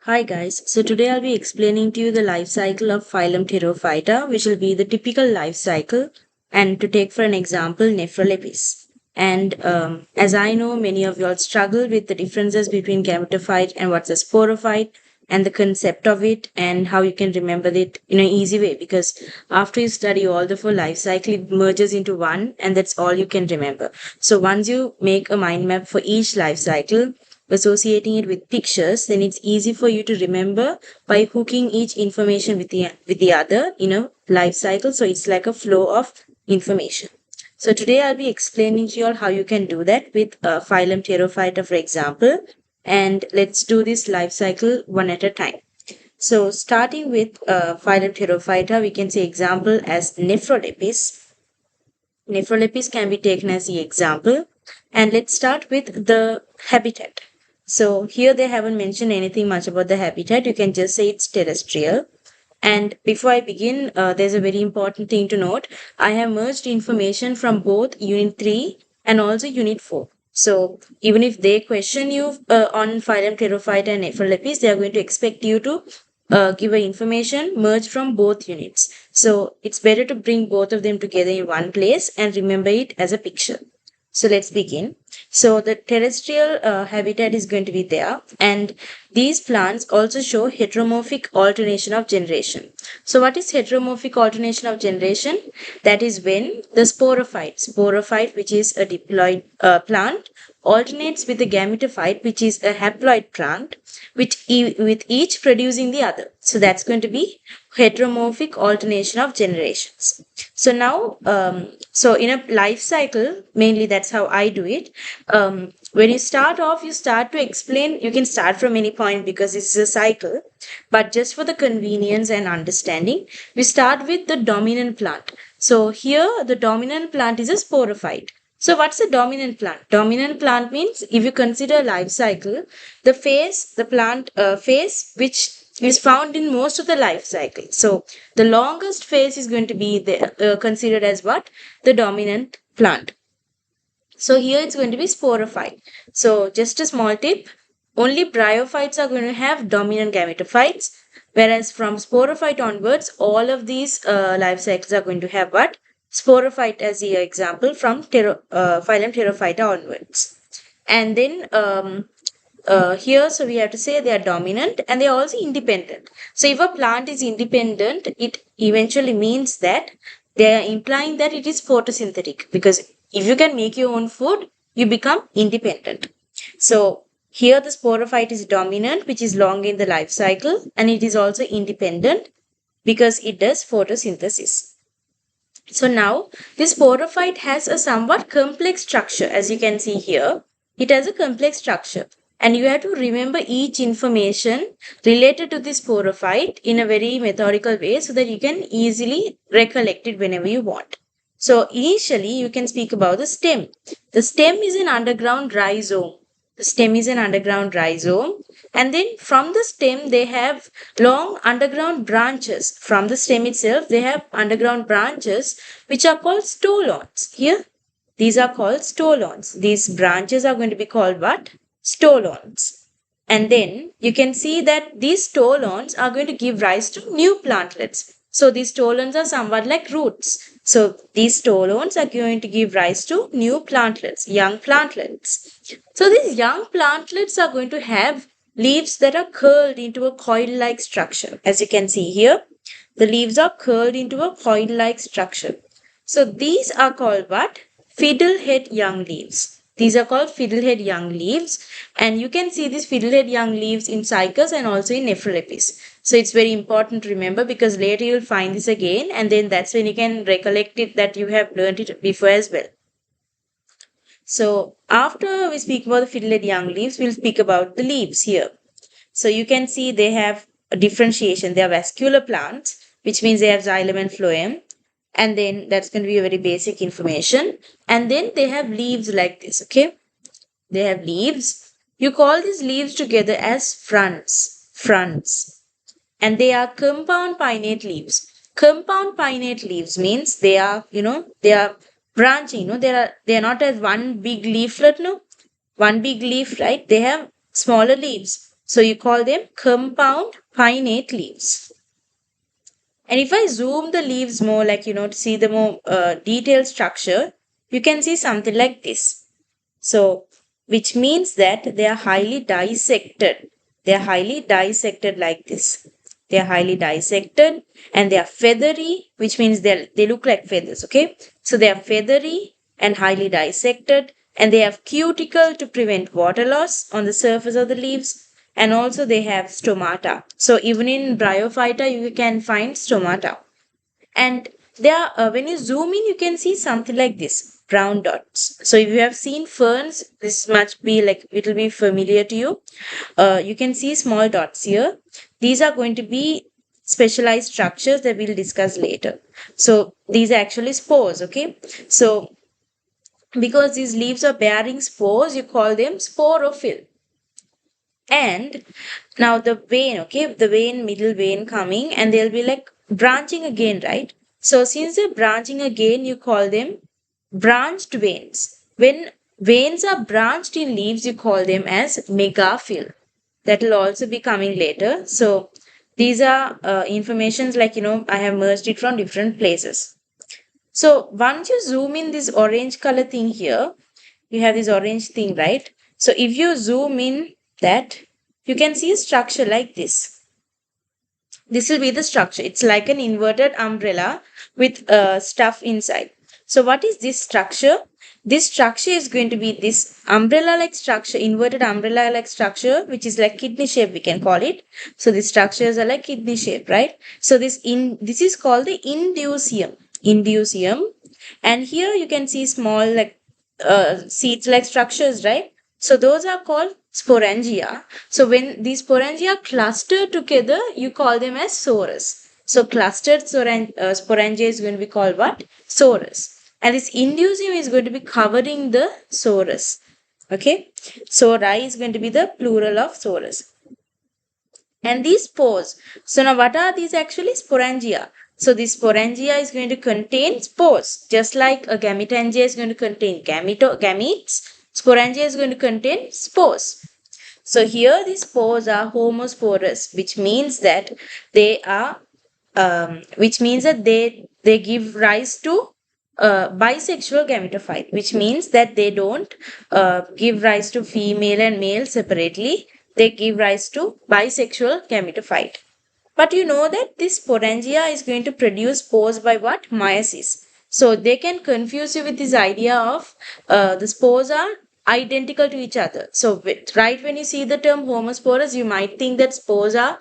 Hi guys, so today I'll be explaining to you the life cycle of Phylum Pterophyta, which will be the typical life cycle, and to take for an example, Nephrolepis. And as I know, many of you all struggle with the differences between gametophyte and what's a sporophyte, and the concept of it, and how you can remember it in an easy way. Because after you study all the full life cycle, it merges into one, and that's all you can remember. So once you make a mind map for each life cycle, associating it with pictures, then it's easy for you to remember by hooking each information with the other in a life cycle. So it's like a flow of information. So today I'll be explaining to you all how you can do that with Phylum Pterophyta, for example. And let's do this life cycle one at a time. So starting with Phylum Pterophyta, we can say example as Nephrolepis. Nephrolepis can be taken as the example. And let's start with the habitat. So here they haven't mentioned anything much about the habitat. You can just say it's terrestrial. And before I begin, there's a very important thing to note. I have merged information from both Unit 3 and also Unit 4. So even if they question you on Phylum Pterophyta and Nephrolepis, they are going to expect you to give a information merged from both units. So it's better to bring both of them together in one place and remember it as a picture. So let's begin. So the terrestrial habitat is going to be there, and these plants also show heteromorphic alternation of generation. So what is heteromorphic alternation of generation? That is when the sporophyte, which is a diploid plant, alternates with the gametophyte, which is a haploid plant, with each producing the other. So that's going to be heteromorphic alternation of generations. So now, so in a life cycle, mainly that's how I do it. When you start off, you start to explain, you can start from any point because this is a cycle, but just for the convenience and understanding, we start with the dominant plant. So here, the dominant plant is a sporophyte. So what's a dominant plant? Dominant plant means if you consider life cycle, the plant phase which is found in most of the life cycle. So the longest phase is going to be considered as what? The dominant plant. So here it's going to be sporophyte. So just a small tip, only bryophytes are going to have dominant gametophytes, whereas from sporophyte onwards, all of these life cycles are going to have what? Sporophyte as the example from Phylum Pterophyta onwards. And then here, so we have to say they are dominant and they are also independent. So if a plant is independent, it eventually means that they are implying that it is photosynthetic, because if you can make your own food, you become independent. So here the sporophyte is dominant, which is long in the life cycle, and it is also independent because it does photosynthesis. So now this sporophyte has a somewhat complex structure, as you can see here. It has a complex structure, and you have to remember each information related to this sporophyte in a very methodical way so that you can easily recollect it whenever you want. So initially you can speak about the stem. The stem is an underground rhizome. The stem is an underground rhizome, and then from the stem they have long underground branches. From the stem itself they have underground branches which are called stolons. Here these are called stolons. These branches are going to be called what? Stolons. And then you can see that these stolons are going to give rise to new plantlets. So these stolons are somewhat like roots. So these stolons are going to give rise to new plantlets, young plantlets. So these young plantlets are going to have leaves that are curled into a coil-like structure. As you can see here, the leaves are curled into a coil-like structure. So these are called what? Fiddlehead young leaves. These are called fiddlehead young leaves, and you can see these fiddlehead young leaves in cycas and also in Nephrolepis. So it's very important to remember, because later you'll find this again, and then that's when you can recollect it that you have learned it before as well. So after we speak about the fiddlehead young leaves, we'll speak about the leaves here. So you can see they have a differentiation. They are vascular plants, which means they have xylem and phloem. And then that's going to be a very basic information. And then they have leaves like this, okay? They have leaves. You call these leaves together as fronds. And they are compound pinnate leaves. Compound pinnate leaves means they are, they are branching, they are not as one big leaflet, no? One big leaf, right? They have smaller leaves. So you call them compound pinnate leaves. And if I zoom the leaves more, like, to see the more detailed structure, you can see something like this. So, which means that they are highly dissected. They are highly dissected like this. They are highly dissected and they are feathery, which means they look like feathers, okay? So they are feathery and highly dissected, and they have cuticle to prevent water loss on the surface of the leaves, and also they have stomata. So even in Bryophyta you can find stomata. And there when you zoom in you can see something like this, brown dots. So if you have seen ferns, this must be like, it will be familiar to you. You can see small dots here. These are going to be specialized structures that we'll discuss later. So these are actually spores, okay? So because these leaves are bearing spores, you call them sporophyll. And now the vein, okay, the vein, middle vein coming, and they'll be like branching again, right? So since they're branching again, you call them branched veins. When veins are branched in leaves, you call them as megaphyll. That will also be coming later. So these are informations, like, I have merged it from different places. So once you zoom in this orange color thing here, you have this orange thing, right? So if you zoom in that, you can see a structure like this. This will be the structure. It's like an inverted umbrella with stuff inside. So what is this structure? This structure is going to be this umbrella like structure, inverted umbrella like structure, which is like kidney shape, we can call it. So these structures are like kidney shape, right? So this is called the indusium. Indusium. And here you can see small like seeds like structures, right? So those are called sporangia. So when these sporangia cluster together, you call them as sorus. So clustered sporangia is going to be called what? Sorus. And this indusium is going to be covering the sorus. Okay. Sori is going to be the plural of sorus. And these spores. So now what are these actually? Sporangia. So this sporangia is going to contain spores. Just like a gametangia is going to contain gametes, sporangia is going to contain spores. So here these spores are homosporous, which means that they are, they give rise to bisexual gametophyte, which means that they don't give rise to female and male separately. They give rise to bisexual gametophyte. But you know that this sporangia is going to produce spores by what? Meiosis. So they can confuse you with this idea of the spores are identical to each other. So right when you see the term homosporous, you might think that spores are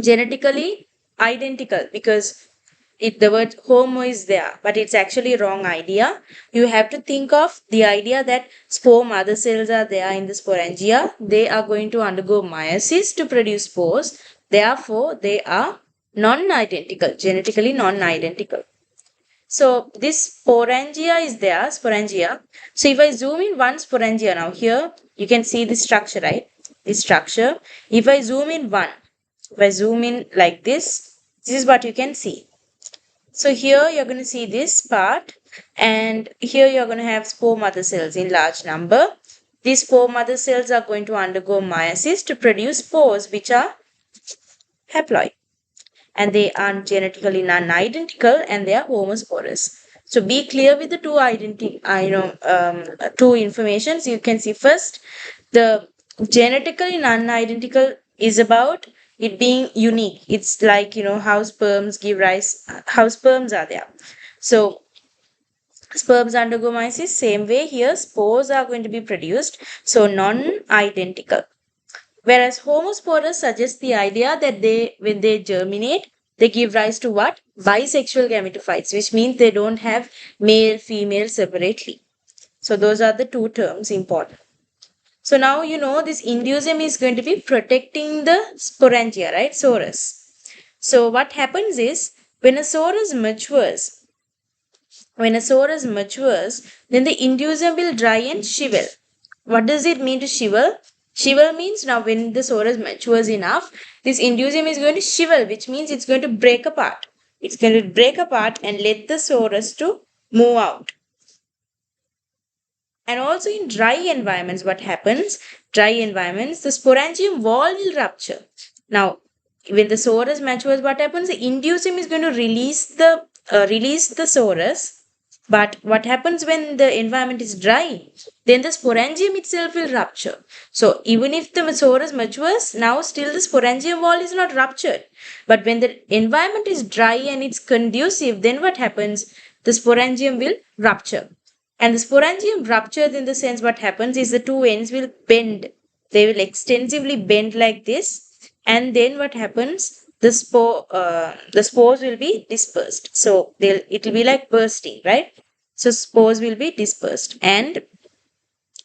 genetically identical because the word homo is there, but it's actually a wrong idea. You have to think of the idea that spore mother cells are there in the sporangia. They are going to undergo meiosis to produce spores. Therefore, they are non-identical, genetically non-identical. So this sporangia is there, sporangia. So if I zoom in one sporangia now, here you can see the structure, right? This structure. If I zoom in one, if I zoom in like this is what you can see. So here you're going to see this part, and here you're going to have spore mother cells in large number. These spore mother cells are going to undergo meiosis to produce spores which are haploid, and they are genetically non-identical and they are homosporous. So be clear with the two informations. You can see first, the genetically non-identical is about it being unique. It's like, how sperms give rise, how sperms are there. So sperms undergo meiosis, same way here spores are going to be produced, so non-identical. Whereas homosporous suggests the idea that when they germinate, they give rise to what? Bisexual gametophytes, which means they don't have male, female separately. So those are the two terms important. So now you know this indusium is going to be protecting the sporangia, right? Sorus. So what happens is when a sorus matures, then the indusium will dry and shrivel. What does it mean to shrivel? Shrivel means now when the sorus matures enough, this indusium is going to shrivel, which means it's going to break apart. It's going to break apart and let the sorus to move out. And also in dry environments, what happens? Dry environments, the sporangium wall will rupture. Now, when the sorus matures, what happens? The inducium is going to release the sorus. But what happens when the environment is dry? Then the sporangium itself will rupture. So even if the sorus matures, now still the sporangium wall is not ruptured. But when the environment is dry and it's conducive, then what happens? The sporangium will rupture. And the sporangium ruptures in the sense what happens is the two ends will bend. They will extensively bend like this. And then what happens? The spores will be dispersed. So it will be like bursting, right? So spores will be dispersed and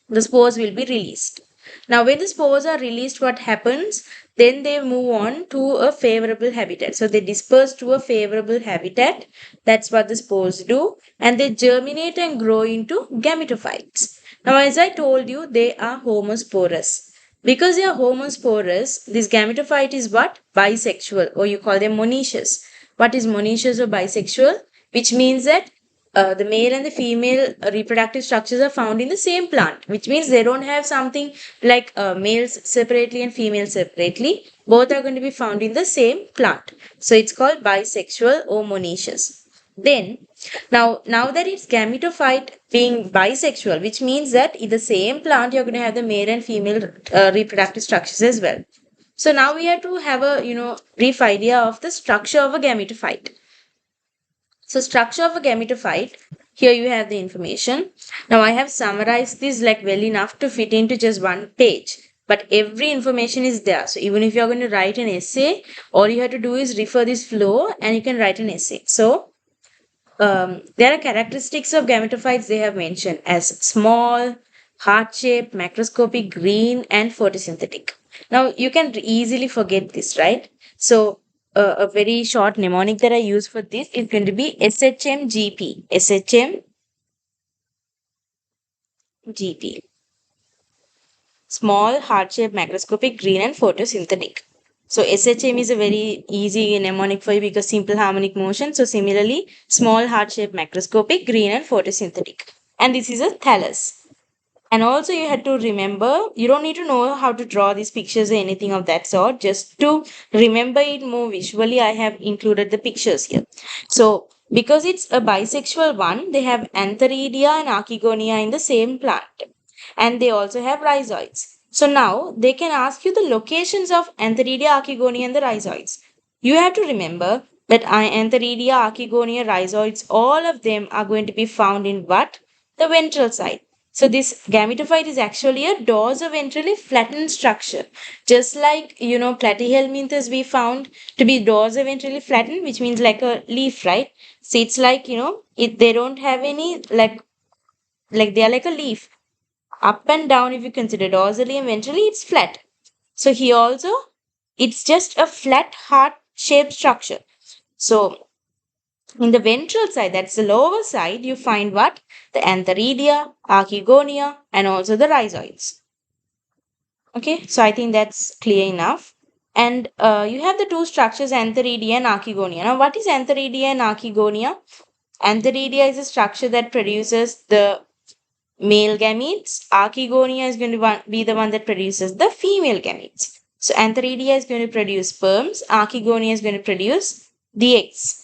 the spores will be released. Now, when the spores are released, what happens? Then they move on to a favorable habitat. So they disperse to a favorable habitat. That's what the spores do. And they germinate and grow into gametophytes. Now, as I told you, they are homosporous. Because they are homosporous, this gametophyte is what? Bisexual, or you call them monoecious. What is monoecious or bisexual? Which means that the male and the female reproductive structures are found in the same plant, which means they don't have something like males separately and females separately. Both are going to be found in the same plant. So it's called bisexual or monoecious. Then, now that it's gametophyte being bisexual, which means that in the same plant you're going to have the male and female reproductive structures as well. So now we have to have a brief idea of the structure of a gametophyte. So structure of a gametophyte, here you have the information. Now I have summarized this like well enough to fit into just one page. But every information is there. So even if you're going to write an essay, all you have to do is refer this flow and you can write an essay. So there are characteristics of gametophytes they have mentioned as small, heart-shaped, macroscopic, green, and photosynthetic. Now you can easily forget this, right? So a very short mnemonic that I use for this is going to be SHMGP. SHMGP. Small, heart-shaped, macroscopic, green, and photosynthetic. So SHM is a very easy mnemonic for you because simple harmonic motion. So similarly, small, heart-shaped, macroscopic, green, and photosynthetic. And this is a thallus. And also you had to remember, you don't need to know how to draw these pictures or anything of that sort. Just to remember it more visually, I have included the pictures here. So because it's a bisexual one, they have antheridia and archegonia in the same plant. And they also have rhizoids. So now they can ask you the locations of antheridia, archegonia and the rhizoids. You have to remember that antheridia, archegonia, rhizoids, all of them are going to be found in what? The ventral side. So this gametophyte is actually a dorsoventrally flattened structure. Just like, platyhelminthes we found to be dorsoventrally flattened, which means like a leaf, right? So it's like, they don't have any, like they are like a leaf. Up and down, if you consider dorsally and ventrally, it's flat. So here also, it's just a flat heart-shaped structure. So in the ventral side, that's the lower side, you find what? The antheridia, archegonia, and also the rhizoids. Okay, so I think that's clear enough. And you have the two structures, antheridia and archegonia. Now, what is antheridia and archegonia? Antheridia is a structure that produces the male gametes. Archegonia is going to be the one that produces the female gametes. So, antheridia is going to produce sperms. Archegonia is going to produce the eggs.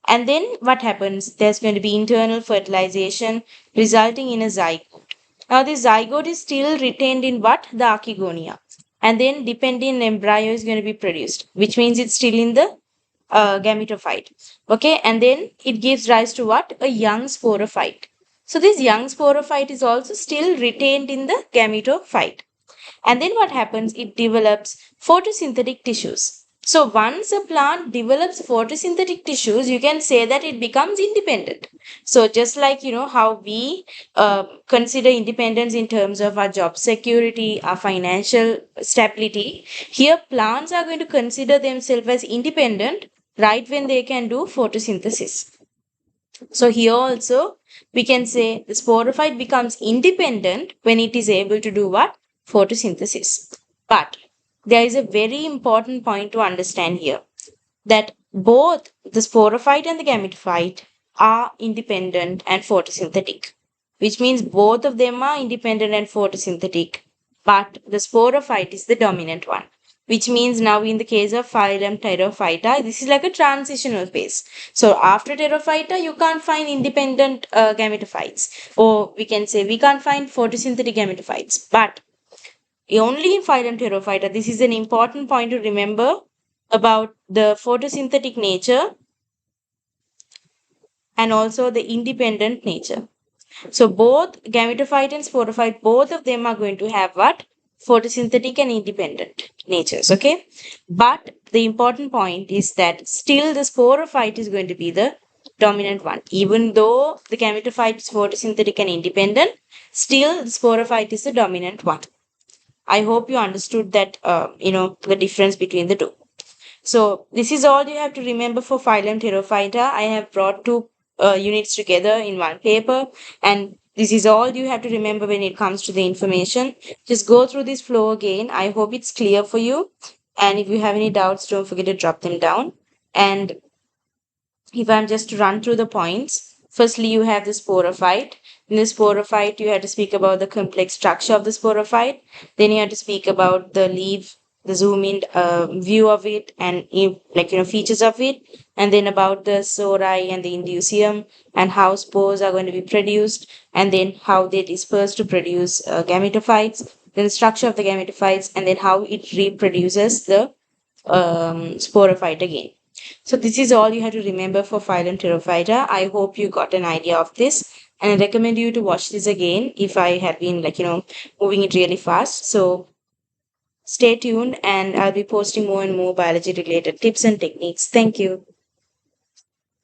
And then what happens? There's going to be internal fertilization resulting in a zygote. Now, this zygote is still retained in what? The archegonia. And then dependent embryo is going to be produced, which means it's still in the gametophyte. Okay, and then it gives rise to what? A young sporophyte. So, this young sporophyte is also still retained in the gametophyte. And then what happens? It develops photosynthetic tissues. So once a plant develops photosynthetic tissues, you can say that it becomes independent. So just like, how we consider independence in terms of our job security, our financial stability, here plants are going to consider themselves as independent right when they can do photosynthesis. So here also we can say the sporophyte becomes independent when it is able to do what? Photosynthesis. But there is a very important point to understand here, that both the sporophyte and the gametophyte are independent and photosynthetic. which means both of them are independent and photosynthetic. But the sporophyte is the dominant one, which means now in the case of phylum Pterophyta, this is like a transitional phase. So after Pterophyta, you can't find independent gametophytes, or we can say we can't find photosynthetic gametophytes. But only in phylum Pterophyta, this is an important point to remember about the photosynthetic nature and also the independent nature. So both gametophyte and sporophyte, both of them are going to have what? Photosynthetic and independent natures, okay? But the important point is that still the sporophyte is going to be the dominant one. Even though the gametophyte is photosynthetic and independent, still the sporophyte is the dominant one. I hope you understood that, the difference between the two. So this is all you have to remember for phylum Pterophyta. I have brought two units together in one paper, and this is all you have to remember when it comes to the information. Just go through this flow again. I hope it's clear for you. And if you have any doubts, don't forget to drop them down. And if I'm just to run through the points, firstly, you have the sporophyte. In the sporophyte, you have to speak about the complex structure of the sporophyte. Then you have to speak about the leaf, the zoom in view of it, and features of it. And then about the sori and the indusium, and how spores are going to be produced, and then how they disperse to produce gametophytes. Then the structure of the gametophytes, and then how it reproduces the sporophyte again. So this is all you have to remember for phylum Pterophyta. I hope you got an idea of this, and I recommend you to watch this again if I have been moving it really fast. So stay tuned, and I'll be posting more and more biology related tips and techniques. Thank you.